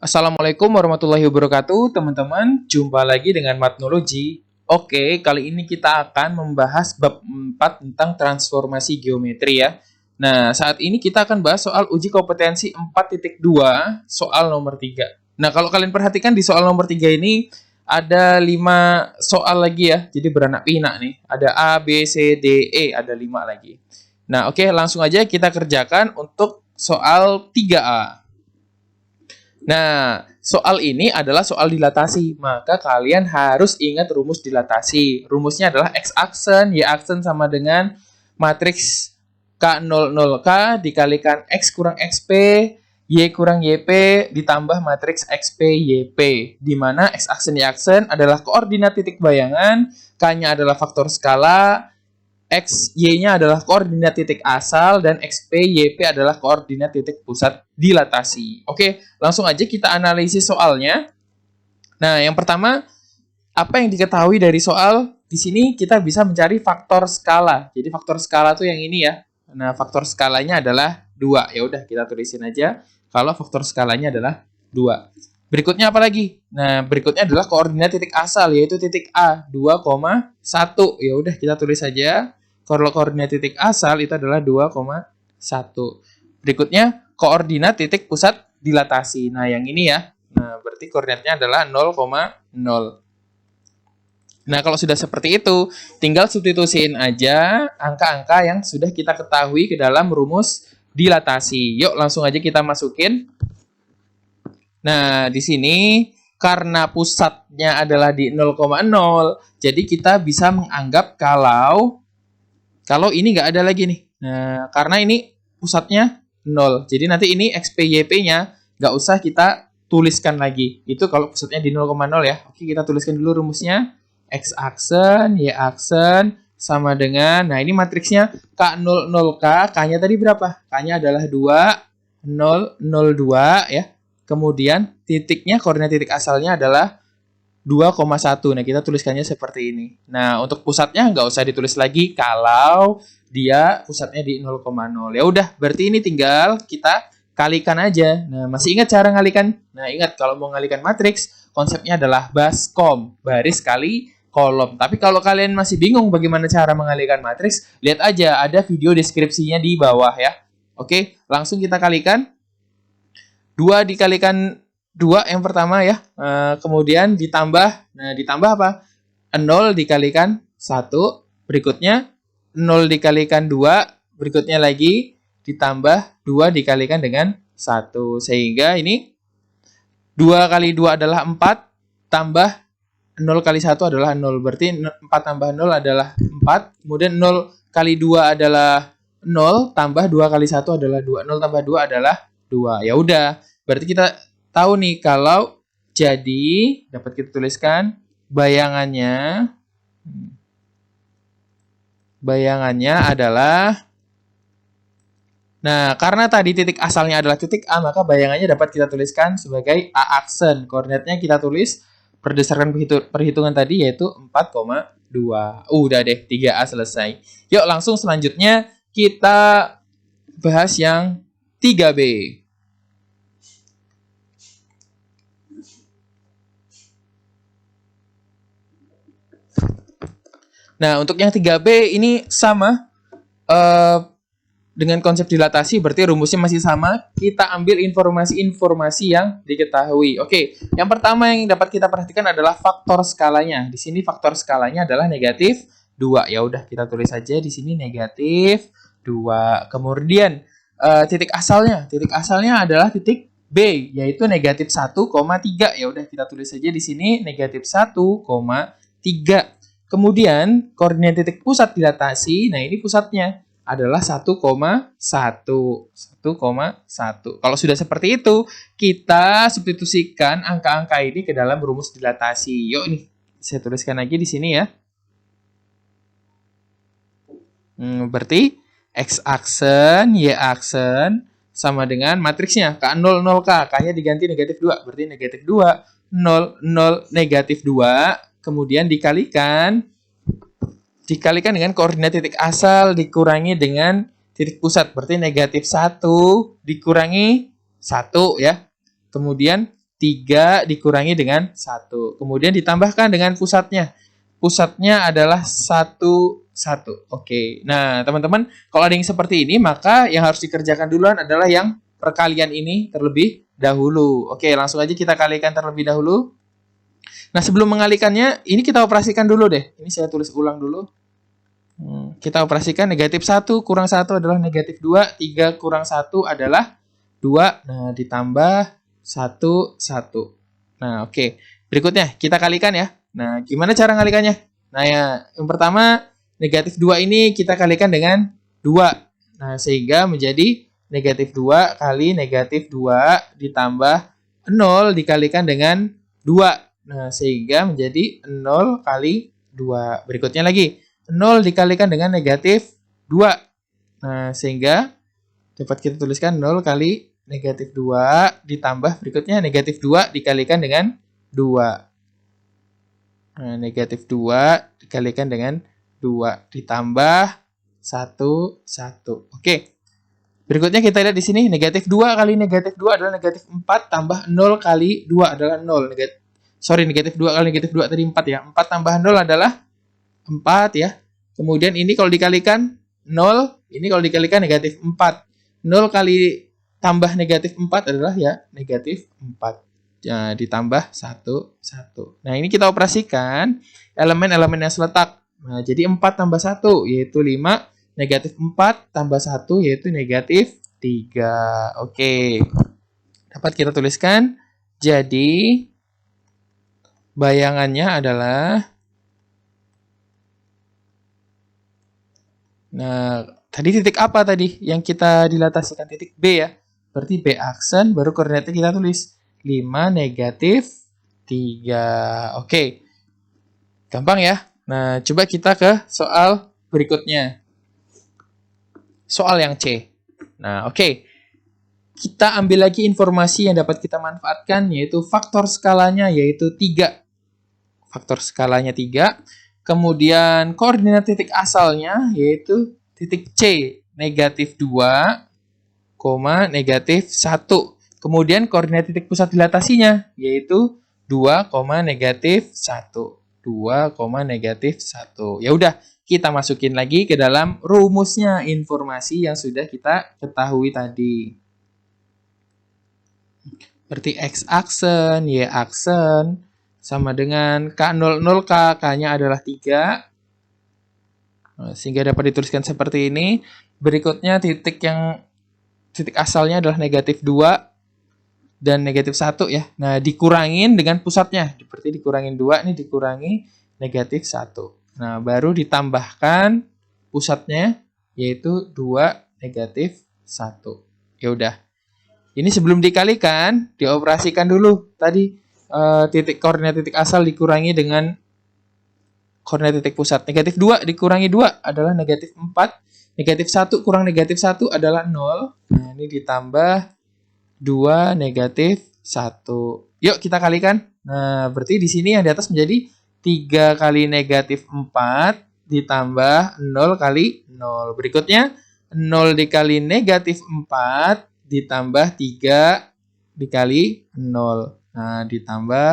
Assalamualaikum warahmatullahi wabarakatuh, teman-teman. Jumpa lagi dengan Matnologi. Oke, kali ini kita akan membahas bab 4 tentang transformasi geometri ya. Nah, saat ini kita akan bahas soal uji kompetensi 4.2, soal nomor 3. Nah, kalau kalian perhatikan di soal nomor 3 ini ada 5 soal lagi ya. Jadi beranak pinak nih. Ada A, B, C, D, E, ada 5 lagi. Nah, oke, langsung aja kita kerjakan untuk soal 3A. Nah, soal ini adalah soal dilatasi. Maka kalian harus ingat rumus dilatasi. Rumusnya adalah X aksen, Y aksen sama dengan matriks K00K dikalikan X kurang XP, Y kurang YP ditambah matriks XP, YP. Di mana X aksen, Y aksen adalah koordinat titik bayangan, K-nya adalah faktor skala, X, Y-nya adalah koordinat titik asal, dan XP, YP adalah koordinat titik pusat dilatasi. Oke, langsung aja kita analisis soalnya. Nah, yang pertama, apa yang diketahui dari soal? Di sini kita bisa mencari faktor skala. Jadi faktor skala tuh yang ini ya. Nah, faktor skalanya adalah 2. Ya udah, kita tulisin aja kalau faktor skalanya adalah 2. Berikutnya apa lagi? Nah, berikutnya adalah koordinat titik asal, yaitu titik A, 2,1. Ya udah, kita tulis saja. Kalau koordinat titik asal itu adalah 2,1. Berikutnya, koordinat titik pusat dilatasi. Nah, yang ini ya. Nah, berarti koordinatnya adalah 0,0. Nah, kalau sudah seperti itu, tinggal substitusiin aja angka-angka yang sudah kita ketahui ke dalam rumus dilatasi. Yuk, langsung aja kita masukin. Nah, di sini karena pusatnya adalah di 0,0, jadi kita bisa menganggap kalau ini nggak ada lagi nih. Nah, karena ini pusatnya 0. Jadi nanti ini XPYP-nya nggak usah kita tuliskan lagi. Itu kalau pusatnya di 0,0 ya. Oke, kita tuliskan dulu rumusnya. X aksen, Y aksen, sama dengan, nah ini matriksnya K00K. K-nya tadi berapa? K-nya adalah 2, 0, 0, 2 ya. Kemudian titiknya, koordinat titik asalnya adalah 2,1. Nah, kita tuliskannya seperti ini. Nah, untuk pusatnya nggak usah ditulis lagi kalau dia pusatnya di 0,0. Ya udah, berarti ini tinggal kita kalikan aja. Nah, masih ingat cara ngalikan? Nah, ingat kalau mau ngalikan matriks, konsepnya adalah baskom, baris kali kolom. Tapi kalau kalian masih bingung bagaimana cara mengalikan matriks, lihat aja ada video deskripsinya di bawah ya. Oke, langsung kita kalikan. 2 dikalikan 2 yang pertama ya. Kemudian ditambah. Nah, ditambah apa? 0 dikalikan 1. Berikutnya 0 dikalikan 2. Berikutnya lagi ditambah 2 dikalikan dengan 1. Sehingga ini 2 kali 2 adalah 4. Tambah 0 kali 1 adalah 0. Berarti 4 tambah 0 adalah 4. Kemudian 0 kali 2 adalah 0. Tambah 2 kali 1 adalah 2. 0 tambah 2 adalah 2. Ya udah. Berarti kita tahu nih kalau jadi dapat kita tuliskan bayangannya adalah, nah karena tadi titik asalnya adalah titik A, maka bayangannya dapat kita tuliskan sebagai A aksen. Koordinatnya kita tulis berdasarkan perhitungan tadi yaitu 4,2. Udah deh, 3A selesai. Yuk langsung selanjutnya kita bahas yang 3B. Nah, untuk yang 3B ini sama dengan konsep dilatasi, berarti rumusnya masih sama. Kita ambil informasi-informasi yang diketahui. Oke, yang pertama yang dapat kita perhatikan adalah faktor skalanya. Di sini faktor skalanya adalah negatif 2. Ya udah, kita tulis saja di sini negatif 2. Kemudian titik asalnya adalah titik B, yaitu negatif 1,3. Ya udah, kita tulis saja di sini negatif 1,3. Kemudian koordinat titik pusat dilatasi, nah ini pusatnya adalah 1,1. Kalau sudah seperti itu, kita substitusikan angka-angka ini ke dalam rumus dilatasi. Yuk nih, saya tuliskan lagi di sini ya. Berarti X aksen, Y aksen sama dengan matriksnya K00K. K-nya diganti negatif 2, berarti negatif 2, 0, 0, negatif 2. Kemudian dikalikan dengan koordinat titik asal dikurangi dengan titik pusat. Berarti negatif 1 dikurangi 1 ya. Kemudian 3 dikurangi dengan 1. Kemudian ditambahkan dengan pusatnya. Pusatnya adalah 1, 1. Oke. Nah, teman-teman, kalau ada yang seperti ini, maka yang harus dikerjakan duluan adalah yang perkalian ini terlebih dahulu. Oke, langsung aja kita kalikan terlebih dahulu. Nah, sebelum mengalikannya, ini kita operasikan dulu deh. Ini saya tulis ulang dulu. Kita operasikan negatif 1 kurang 1 adalah negatif 2. 3 kurang 1 adalah 2. Nah, ditambah 1, 1. Nah, oke. Berikutnya, kita kalikan ya. Nah, gimana cara ngalikannya? Nah, ya, yang pertama, negatif 2 ini kita kalikan dengan 2. Nah, sehingga menjadi negatif 2 kali negatif 2 ditambah 0 dikalikan dengan 2. Nah, sehingga menjadi 0 kali 2. Berikutnya lagi, 0 dikalikan dengan negatif 2. Nah, sehingga dapat kita tuliskan 0 kali negatif 2 ditambah berikutnya negatif 2 dikalikan dengan 2. Nah, negatif 2 dikalikan dengan 2 ditambah 1, 1. Oke. Berikutnya kita lihat di sini negatif 2 kali negatif 2 adalah negatif 4 tambah 0 kali 2 adalah 0. Negatif 2 kali negatif 2 tadi 4 ya. 4 tambah 0 adalah 4 ya. Kemudian ini kalau dikalikan 0, ini kalau dikalikan negatif 4. 0 kali tambah negatif 4 adalah ya negatif 4. Ya, ditambah 1, 1. Nah, ini kita operasikan elemen-elemen yang seletak. Nah, jadi 4 tambah 1 yaitu 5. Negatif 4 tambah 1 yaitu negatif 3. Oke. Dapat kita tuliskan. Jadi, bayangannya adalah... Nah, tadi titik apa tadi yang kita dilatasikan? Titik B ya. Berarti B aksen, baru koordinatnya kita tulis 5 negatif 3. Oke. Gampang ya. Nah, coba kita ke soal berikutnya. Soal yang C. Nah, oke. Kita ambil lagi informasi yang dapat kita manfaatkan, yaitu faktor skalanya, yaitu 3. Faktor skalanya 3. Kemudian koordinat titik asalnya, yaitu titik C, negatif 2, negatif 1. Kemudian koordinat titik pusat dilatasinya, yaitu 2, negatif 1. 2, negatif 1. Ya udah, kita masukin lagi ke dalam rumusnya informasi yang sudah kita ketahui tadi. Berarti X aksen, Y aksen, sama dengan K00K, K-nya adalah 3. Sehingga dapat dituliskan seperti ini. Berikutnya titik asalnya adalah negatif 2. Dan negatif 1 ya. Nah, dikurangin dengan pusatnya. Berarti dikurangin 2, ini dikurangi negatif 1. Nah, baru ditambahkan pusatnya, yaitu 2 negatif 1. Ya udah. Ini sebelum dikalikan, dioperasikan dulu. Tadi koordinat titik asal dikurangi dengan koordinat titik pusat. Negatif 2 dikurangi 2 adalah negatif 4. Negatif 1 kurang negatif 1 adalah 0. Nah, ini ditambah 2 negatif 1. Yuk kita kalikan. Nah, berarti di sini yang di atas menjadi 3 kali negatif 4 ditambah 0 kali 0. Berikutnya 0 dikali negatif 4 ditambah 3 dikali 0. Nah, ditambah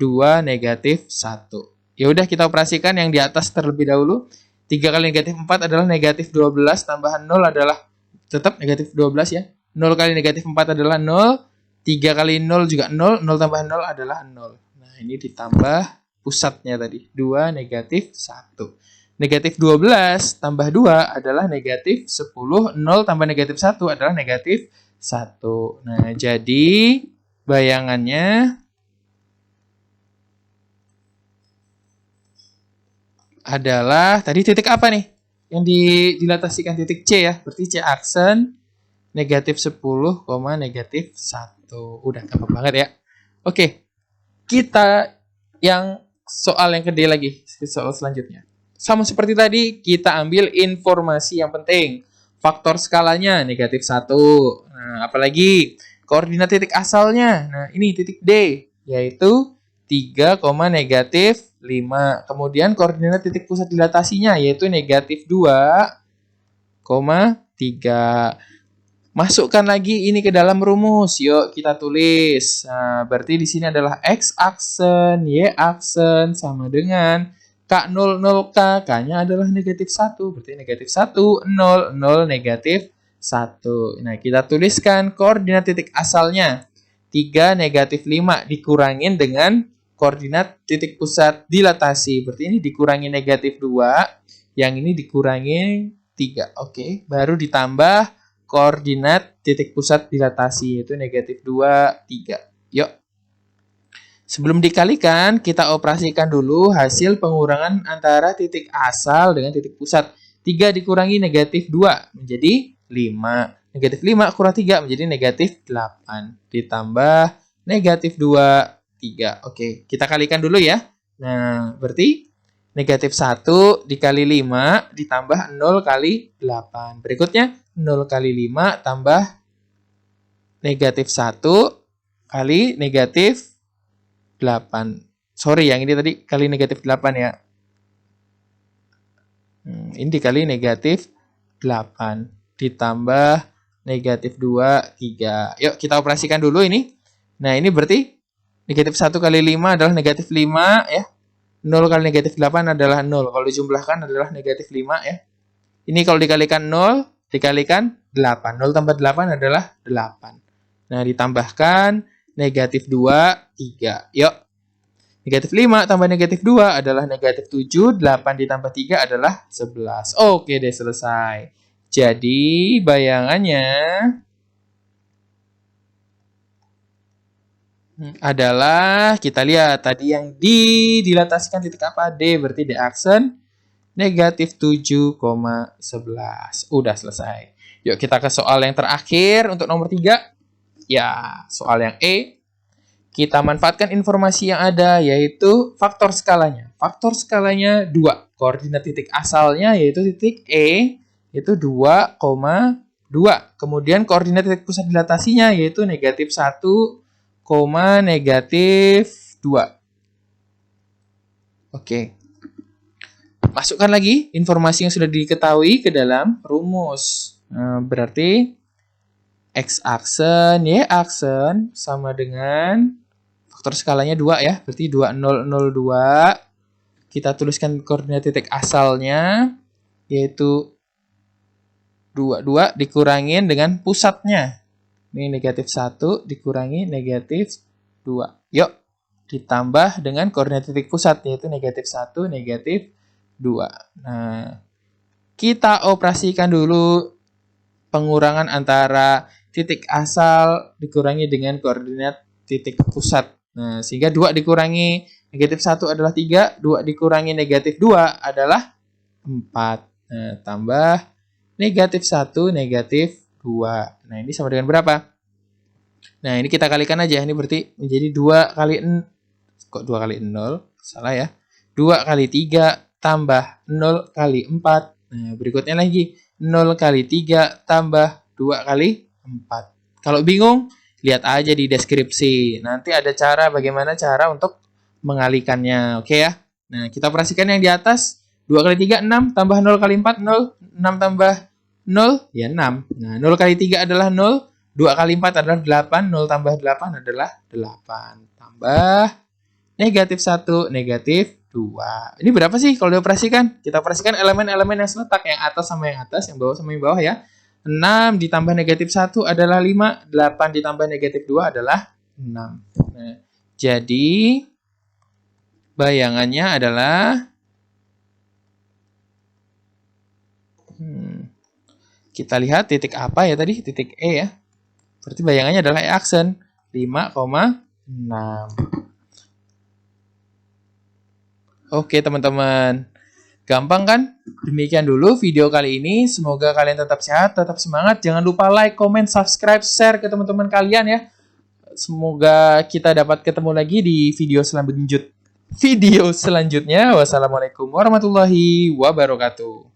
2 negatif 1. Ya udah kita operasikan yang di atas terlebih dahulu. 3 kali negatif 4 adalah negatif 12 tambahan 0 adalah tetap negatif 12 ya. 0 kali negatif 4 adalah 0. 3 kali 0 juga 0. 0 tambah 0 adalah 0. Nah, ini ditambah pusatnya tadi. 2 negatif 1. Negatif 12 tambah 2 adalah negatif 10. 0 tambah negatif 1 adalah negatif 1. Nah, jadi bayangannya adalah tadi titik apa nih? Yang dilatasikan titik C ya. Berarti C aksen negatif 10, negatif 1. Udah gampang banget ya. Oke. Kita yang soal yang gede lagi. Soal selanjutnya. Sama seperti tadi, kita ambil informasi yang penting. Faktor skalanya negatif 1. Nah, apalagi koordinat titik asalnya. Nah, ini titik D. Yaitu 3, negatif 5. Kemudian koordinat titik pusat dilatasinya. Yaitu negatif 2, 3. Masukkan lagi ini ke dalam rumus. Yuk kita tulis. Nah, berarti di sini adalah X aksen, Y aksen sama dengan K00K. K-nya adalah negatif 1. Berarti negatif 1, 0, 0, negatif 1. Nah, kita tuliskan koordinat titik asalnya. 3, negatif 5 dikurangin dengan koordinat titik pusat dilatasi. Berarti ini dikurangi negatif 2. Yang ini dikurangi 3. Oke, baru ditambah koordinat titik pusat dilatasi, yaitu negatif 2, 3. Yuk. Sebelum dikalikan, kita operasikan dulu hasil pengurangan antara titik asal dengan titik pusat. 3 dikurangi negatif 2 menjadi 5. Negatif 5 kurang 3 menjadi negatif 8. Ditambah negatif 2, 3. Oke, kita kalikan dulu ya. Nah, berarti negatif 1 dikali 5 ditambah 0 kali 8. Berikutnya 0 kali 5 tambah negatif 1 kali negatif 8. Sorry, yang ini tadi kali negatif 8 ya. Ini dikali negatif 8. Ditambah negatif 2, 3. Yuk, kita operasikan dulu ini. Nah, ini berarti negatif 1 kali 5 adalah negatif 5 ya. 0 kali negatif 8 adalah 0. Kalau dijumlahkan adalah negatif 5 ya. Ini kalau dikalikan 0, dikalikan 8. 0 tambah 8 adalah 8. Nah, ditambahkan negatif 2, 3. Yuk. Negatif 5 tambah negatif 2 adalah negatif 7. 8 ditambah 3 adalah 11. Oke deh, selesai. Jadi, bayangannya adalah, kita lihat tadi yang dilatasikan titik apa? D, berarti D aksen negatif 7,11. Udah selesai. Yuk kita ke soal yang terakhir untuk nomor 3. Ya, soal yang E. Kita manfaatkan informasi yang ada, yaitu faktor skalanya. Faktor skalanya 2. Koordinat titik asalnya yaitu titik E, yaitu 2,2. Kemudian koordinat titik pusat dilatasinya yaitu negatif 1, negatif 2. Oke. Masukkan lagi informasi yang sudah diketahui ke dalam rumus. Berarti X aksen, Y aksen sama dengan faktor skalanya 2 ya. Berarti 2002. Kita tuliskan koordinat titik asalnya yaitu 22 dikurangin dengan pusatnya. Ini negatif 1 dikurangi negatif 2. Yuk, ditambah dengan koordinat titik pusat yaitu negatif 1, negatif 2. Nah, kita operasikan dulu pengurangan antara titik asal dikurangi dengan koordinat titik pusat. Nah, sehingga 2 dikurangi negatif 1 adalah 3, 2 dikurangi negatif 2 adalah 4. Nah, tambah negatif 1, negatif 2. Nah, ini sama dengan berapa? Nah, ini kita kalikan aja. Ini berarti menjadi 2 kali kok 2 kali 0? Salah ya. 2 kali 3 tambah 0 kali 4. Nah, berikutnya lagi 0 kali 3 tambah 2 kali 4. Kalau bingung, lihat aja di deskripsi. Nanti ada cara bagaimana cara untuk mengalikannya. Oke ya. Nah, kita operasikan yang di atas. 2 kali 3, 6. Tambah 0 kali 4, 0. 6 tambah 0, ya 6. Nah, 0 kali 3 adalah 0. 2 kali 4 adalah 8. 0 tambah 8 adalah 8. Tambah negatif 1, negatif 2. Ini berapa sih kalau dioperasikan? Kita operasikan elemen-elemen yang seletak. Yang atas sama yang atas, yang bawah sama yang bawah ya. 6 ditambah negatif 1 adalah 5. 8 ditambah negatif 2 adalah 6. Nah, jadi bayangannya adalah kita lihat titik apa ya tadi? Titik E ya. Berarti bayangannya adalah E aksen 5,6. Oke teman-teman. Gampang kan? Demikian dulu video kali ini. Semoga kalian tetap sehat, tetap semangat. Jangan lupa like, comment, subscribe, share ke teman-teman kalian ya. Semoga kita dapat ketemu lagi di video selanjutnya. Wassalamualaikum warahmatullahi wabarakatuh.